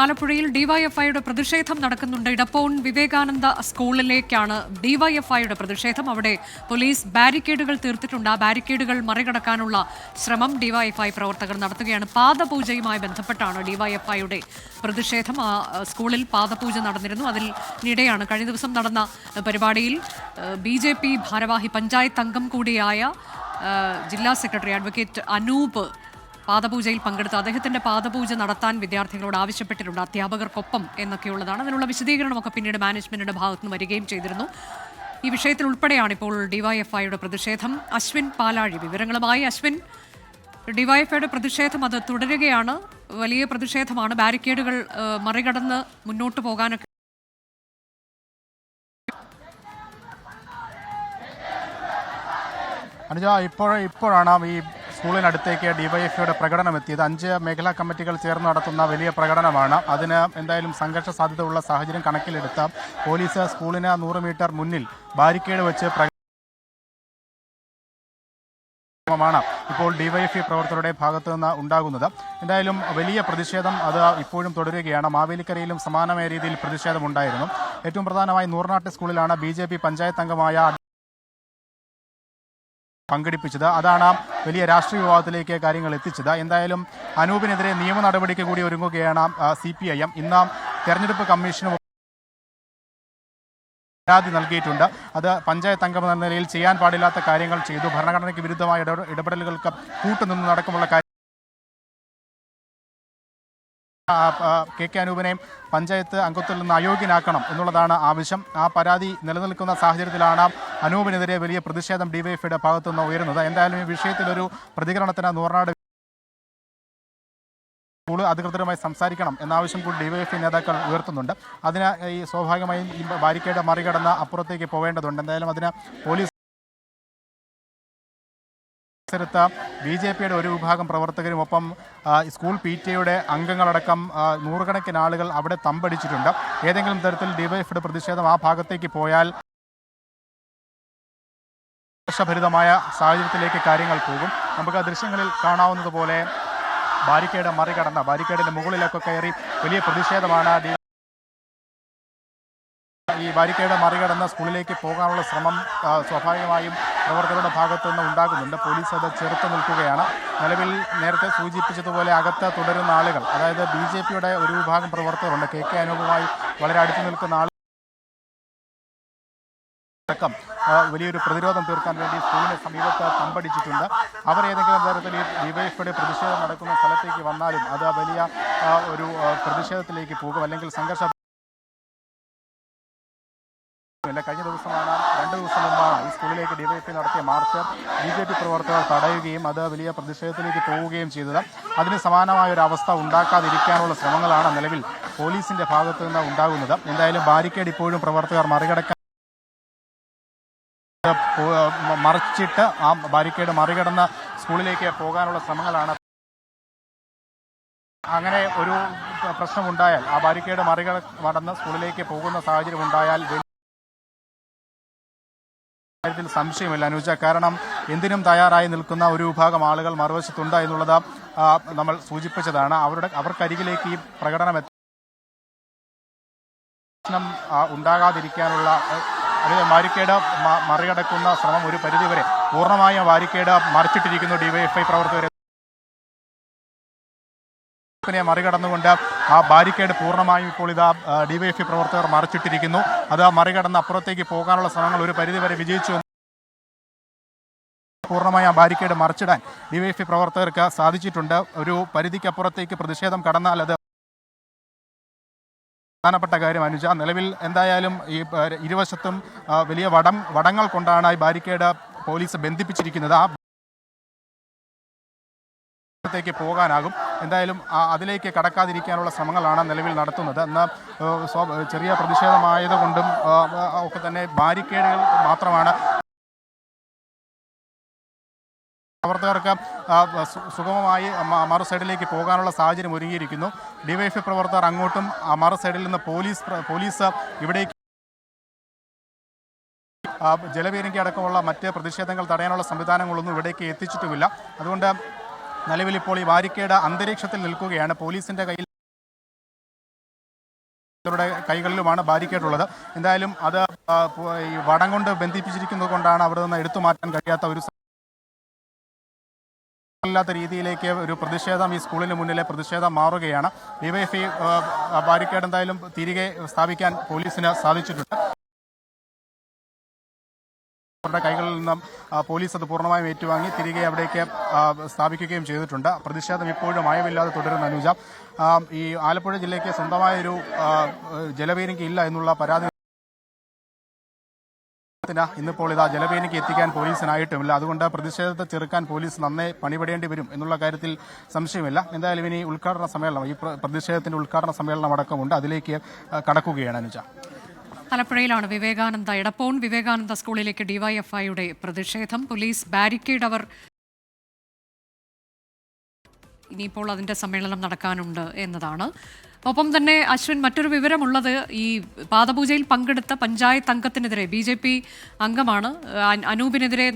ആലപ്പുഴയിൽ ഡിവൈഎഫ്ഐയുടെ പ്രതിഷേധം നടക്കുന്നുണ്ട്. ഇടപ്പൗൺ വിവേകാനന്ദ സ്കൂളിലേക്കാണ് ഡിവൈഎഫ്ഐയുടെ പ്രതിഷേധം. അവിടെ പോലീസ് ബാരിക്കേഡുകൾ തീർത്തിട്ടുണ്ട്. ആ ബാരിക്കേഡുകൾ മറികടക്കാനുള്ള ശ്രമം ഡിവൈഎഫ്ഐ പ്രവർത്തകർ നടത്തുകയാണ്. പാദപൂജയുമായി ബന്ധപ്പെട്ടാണ് ഡിവൈഎഫ്ഐയുടെ പ്രതിഷേധം. ആ സ്കൂളിൽ പാദപൂജ നടന്നിരുന്നു. അതിനിടെയാണ് കഴിഞ്ഞ ദിവസം നടന്ന പരിപാടിയിൽ BJP ഭാരവാഹി പഞ്ചായത്ത് അംഗം കൂടിയായ ജില്ലാ സെക്രട്ടറി അഡ്വക്കേറ്റ് അനൂപ് പാദപൂജയിൽ പങ്കെടുത്ത് അദ്ദേഹത്തിന്റെ പാദപൂജ നടത്താൻ വിദ്യാർത്ഥികളോട് ആവശ്യപ്പെട്ടിട്ടുണ്ട്, അധ്യാപകർക്കൊപ്പം എന്നൊക്കെയുള്ളതാണ്. അതിനുള്ള വിശദീകരണമൊക്കെ പിന്നീട് മാനേജ്മെന്റിന്റെ ഭാഗത്തുനിന്ന് വരികയും ചെയ്തിരുന്നു. ഈ വിഷയത്തിൽ ഉൾപ്പെടെയാണ് ഇപ്പോൾ ഡിവൈഎഫ്ഐയുടെ പ്രതിഷേധം. അശ്വിൻ പാലാഴി വിവരങ്ങളുമായി. അശ്വിൻ, ഡിവൈഎഫ്ഐയുടെ പ്രതിഷേധം അത് തുടരുകയാണ്. വലിയ പ്രതിഷേധമാണ്. ബാരിക്കേഡുകൾ മറികടന്ന് മുന്നോട്ട് പോകാനൊക്കെ അനുജ, ഇപ്പോഴാണ് ഈ സ്കൂളിനടുത്തേക്ക് ഡിവൈഎഫ്ഐയുടെ പ്രകടനം എത്തിയത്. 5 മേഖലാ കമ്മിറ്റികൾ ചേർന്ന് നടത്തുന്ന വലിയ പ്രകടനമാണ്. അതിന് എന്തായാലും സംഘർഷ സാധ്യതയുള്ള സാഹചര്യം കണക്കിലെടുത്ത് പോലീസ് സ്കൂളിന് 100 മീറ്റർ മുന്നിൽ ബാരിക്കേഡ് വെച്ച് മാണ് ഇപ്പോൾ ഡിവൈഎഫ്ഐ പ്രവർത്തകരുടെ ഭാഗത്തു നിന്ന് ഉണ്ടാകുന്നത്. എന്തായാലും വലിയ പ്രതിഷേധം അത് ഇപ്പോഴും തുടരുകയാണ്. മാവേലിക്കരയിലും സമാനമായ രീതിയിൽ പ്രതിഷേധമുണ്ടായിരുന്നു. ഏറ്റവും പ്രധാനമായി നൂർനാട്ട് സ്കൂളിലാണ് BJP പഞ്ചായത്ത് അംഗമായ പങ്കെടുപ്പിച്ചത്. അതാണ് വലിയ രാഷ്ട്രീയ വിവാദത്തിലേക്ക് കാര്യങ്ങൾ എത്തിച്ചത്. എന്തായാലും അനൂപിനെതിരെ നിയമ നടപടിക്ക് കൂടി ഒരുങ്ങുകയാണ് CPIM. ഇന്ന് തെരഞ്ഞെടുപ്പ് കമ്മീഷന് പരാതി നൽകിയിട്ടുണ്ട്. അത് പഞ്ചായത്ത് അംഗം എന്ന നിലയിൽ ചെയ്യാൻ പാടില്ലാത്ത കാര്യങ്ങൾ ചെയ്തു, ഭരണഘടനയ്ക്ക് വിരുദ്ധമായ ഇടപെടലുകൾക്ക് കൂട്ടുനിന്ന് നടക്കുമുള്ള കാര്യം KK അനൂപിനെയും പഞ്ചായത്ത് അംഗത്തിൽ നിന്ന് അയോഗ്യനാക്കണം എന്നുള്ളതാണ് ആവശ്യം. ആ പരാതി നിലനിൽക്കുന്ന സാഹചര്യത്തിലാണ് അനൂപിനെതിരെ വലിയ പ്രതിഷേധം ഡിവൈഎഫ്ഐയുടെ ഭാഗത്തുനിന്ന് ഉയരുന്നത്. എന്തായാലും ഈ വിഷയത്തിലൊരു പ്രതികരണത്തിന് നൂർനാട് സ്കൂൾ അധികൃതരുമായി സംസാരിക്കണം എന്ന ആവശ്യം കൂടി ഡിവൈഎഫ്ഐ നേതാക്കൾ ഉയർത്തുന്നുണ്ട്. അതിന് ഈ സ്വാഭാവികമായും ഈ ബാരിക്കേഡ് മറികടന്ന് അപ്പുറത്തേക്ക് പോവേണ്ടതുണ്ട്. എന്തായാലും അതിന് പോലീസ് BJPയുടെ ഒരു വിഭാഗം പ്രവർത്തകരും ഒപ്പം സ്കൂൾ PTA അംഗങ്ങളടക്കം നൂറുകണക്കിന് ആളുകൾ അവിടെ തമ്പടിച്ചിട്ടുണ്ട്. ഏതെങ്കിലും തരത്തിൽ ഡിവൈഎഫ്ഐയുടെ പ്രതിഷേധം ആ ഭാഗത്തേക്ക് പോയാൽ ഭരിതമായ സാഹചര്യത്തിലേക്ക് കാര്യങ്ങൾ പോകും. നമുക്ക് ദൃശ്യങ്ങളിൽ കാണാവുന്നതുപോലെ ബാരിക്കേഡ് മറികടന്ന ബാരിക്കേഡിന്റെ മുകളിലൊക്കെ കയറി വലിയ പ്രതിഷേധമാണ്. ഈ ബാരിക്കേഡ് മറികടന്ന് സ്കൂളിലേക്ക് പോകാനുള്ള ശ്രമം സ്വാഭാവികമായും പ്രവർത്തകരുടെ ഭാഗത്തു നിന്ന് ഉണ്ടാകുന്നുണ്ട്. പോലീസ് അത് ചെറുത്ത് നിൽക്കുകയാണ്. നിലവിൽ നേരത്തെ സൂചിപ്പിച്ചതുപോലെ അകത്ത് തുടരുന്ന ആളുകൾ, അതായത് BJPയുടെ ഒരു വിഭാഗം പ്രവർത്തകരുണ്ട്. KK അനൂപുമായി വളരെ അടുത്ത് നിൽക്കുന്ന ആളുകൾ വലിയൊരു പ്രതിരോധം തീർക്കാൻ വേണ്ടി സ്കൂളിന് സമീപത്ത് തമ്പടിച്ചിട്ടുണ്ട്. അവർ ഏതെങ്കിലും തരത്തിൽ ഈ ഡിവൈഎഫ്ഐയുടെ പ്രതിഷേധം നടക്കുന്ന സ്ഥലത്തേക്ക് വന്നാലും അത് വലിയ ഒരു പ്രതിഷേധത്തിലേക്ക് പോകും, അല്ലെങ്കിൽ സംഘർഷ. കഴിഞ്ഞ ദിവസമാണ്, 2 ദിവസം മുമ്പാണ് ഈ സ്കൂളിലേക്ക് ഡിവൈഎഫ്ഐ നടത്തിയ മാർച്ച് BJP പ്രവർത്തകർ തടയുകയും അത് വലിയ പ്രതിഷേധത്തിലേക്ക് പോവുകയും ചെയ്തത്. അതിന് സമാനമായ ഒരു അവസ്ഥ ഉണ്ടാക്കാതിരിക്കാനുള്ള ശ്രമങ്ങളാണ് നിലവിൽ പോലീസിന്റെ ഭാഗത്തു നിന്ന് ഉണ്ടാകുന്നത്. എന്തായാലും ബാരിക്കേഡ് ഇപ്പോഴും പ്രവർത്തകർ മറിച്ചിട്ട് ആ ബാരിക്കേഡ് മറികടന്ന് സ്കൂളിലേക്ക് പോകാനുള്ള ശ്രമങ്ങളാണ്. അങ്ങനെ ഒരു പ്രശ്നമുണ്ടായാൽ, ആ ബാരിക്കേഡ് മറികടന്ന് സ്കൂളിലേക്ക് പോകുന്ന സാഹചര്യം ഉണ്ടായാൽ കാര്യത്തിൽ സംശയമില്ല അനുജ. കാരണം എന്തിനും തയ്യാറായി നിൽക്കുന്ന ഒരു വിഭാഗം ആളുകൾ മറുവശത്തുണ്ട് എന്നുള്ളത് നമ്മൾ സൂചിപ്പിച്ചതാണ്. അവർക്കരികിലേക്ക് ഈ പ്രകടനം ഉണ്ടാകാതിരിക്കാനുള്ള ബാരിക്കേഡ് മറികടക്കുന്ന ശ്രമം ഒരു പരിധിവരെ പൂർണ്ണമായും ബാരിക്കേഡ് മറിച്ചിട്ടിരിക്കുന്നു ഡിവൈഎഫ്ഐ പ്രവർത്തകരെ. മറികടന്നുകൊണ്ട് ആ ബാരിക്കേഡ് പൂർണ്ണമായും ഇപ്പോൾ ഇതാ ഡിവൈഎഫ്ഐ പ്രവർത്തകർ മറിച്ചിട്ടിരിക്കുന്നു. അത് മറികടന്ന് അപ്പുറത്തേക്ക് പോകാനുള്ള ശ്രമങ്ങൾ ഒരു പരിധിവരെ വിജയിച്ചു. പൂർണ്ണമായി ആ ബാരിക്കേഡ് മറിച്ചിടാൻ ഡിവൈഎഫ്ഐ പ്രവർത്തകർക്ക് സാധിച്ചിട്ടുണ്ട്. ഒരു പരിധിക്കപ്പുറത്തേക്ക് പ്രതിഷേധം കടന്നാൽ അത് പ്രധാനപ്പെട്ട കാര്യം അനുജ. നിലവിൽ എന്തായാലും ഈ ഇരുവശത്തും വലിയ വടങ്ങൾ കൊണ്ടാണ് ഈ ബാരിക്കേഡ് പോലീസ് ബന്ധിപ്പിച്ചിരിക്കുന്നത്. ആ ത്തേക്ക് പോകാനാകും. എന്തായാലും അതിലേക്ക് കടക്കാതിരിക്കാനുള്ള ശ്രമങ്ങളാണ് നിലവിൽ നടത്തുന്നത്. എന്നാൽ ചെറിയ പ്രതിഷേധമായതുകൊണ്ടും ഒക്കെ തന്നെ ബാരിക്കേഡുകൾ മാത്രമാണ് പ്രവർത്തകർക്ക് സുഗമമായി മറു സൈഡിലേക്ക് പോകാനുള്ള സാഹചര്യം ഒരുങ്ങിയിരിക്കുന്നു. ഡിവൈഎഫ്ഐ പ്രവർത്തകർ അങ്ങോട്ടും മറു സൈഡിൽ നിന്ന് പോലീസ് ഇവിടേക്ക് ജലപീരങ്കി അടക്കമുള്ള മറ്റ് പ്രതിഷേധങ്ങൾ തടയാനുള്ള സംവിധാനങ്ങളൊന്നും ഇവിടേക്ക് എത്തിച്ചിട്ടുമില്ല. അതുകൊണ്ട് നിലവിൽ ഇപ്പോൾ ഈ ബാരിക്കേഡ് അന്തരീക്ഷത്തിൽ നിൽക്കുകയാണ്. പോലീസിന്റെ കയ്യിൽ പ്രവർത്തകരുടെ കൈകളിലുമാണ് ബാരിക്കേഡ് ഉള്ളത്. എന്തായാലും അത് ഈ വടം കൊണ്ട് ബന്ധിപ്പിച്ചിരിക്കുന്നത് കൊണ്ടാണ് അവിടെ നിന്ന് എടുത്തു മാറ്റാൻ കഴിയാത്ത ഒരു ല്ലാത്ത രീതിയിലേക്ക് ഒരു പ്രതിഷേധം ഈ സ്കൂളിന് മുന്നിലെ പ്രതിഷേധം മാറുകയാണ്. ഡിവൈഎഫ്ഐ ബാരിക്കേഡ് എന്തായാലും തിരികെ സ്ഥാപിക്കാൻ പോലീസിന് സാധിച്ചിട്ടുണ്ട്. അവരുടെ കൈകളിൽ നിന്നും പോലീസ് അത് പൂർണ്ണമായും ഏറ്റുവാങ്ങി തിരികെ അവിടേക്ക് സ്ഥാപിക്കുകയും ചെയ്തിട്ടുണ്ട്. പ്രതിഷേധം ഇപ്പോഴും അയവില്ലാതെ തുടരുന്ന അനുജ. ഈ ആലപ്പുഴ ജില്ലയ്ക്ക് സ്വന്തമായൊരു ജലപീരങ്കി ഇല്ല എന്നുള്ള പരാതി ഇന്നിപ്പോൾ ഇതാ ജലപീരങ്കി എത്തിക്കാൻ പോലീസിനായിട്ടുമില്ല. അതുകൊണ്ട് പ്രതിഷേധത്തെ ചെറുക്കാൻ പോലീസ് നന്നേ പണിപെടേണ്ടി വരും എന്നുള്ള കാര്യത്തിൽ സംശയമില്ല. എന്തായാലും ഇനി ഉദ്ഘാടന സമ്മേളനം, ഈ പ്രതിഷേധത്തിന്റെ ഉദ്ഘാടന സമ്മേളനം അടക്കമുണ്ട്, അതിലേക്ക് കടക്കുകയാണ് അനുജ. ആലപ്പുഴയിലാണ് എടപ്പോൺ വിവേകാനന്ദ സ്കൂളിലേക്ക് ഡിവൈഎഫ്ഐയുടെ പ്രതിഷേധം. പോലീസ് ബാരിക്കേഡ് ഇനിയിപ്പോൾ അതിന്റെ സമ്മേളനം നടക്കാനുണ്ട് എന്നതാണ്. ഒപ്പം തന്നെ അശ്വിൻ, മറ്റൊരു വിവരമുള്ളത്, ഈ പാദപൂജയിൽ പങ്കെടുത്ത പഞ്ചായത്ത് അംഗത്തിനെതിരെ BJP അംഗമാണ് അനൂപിനെതിരെ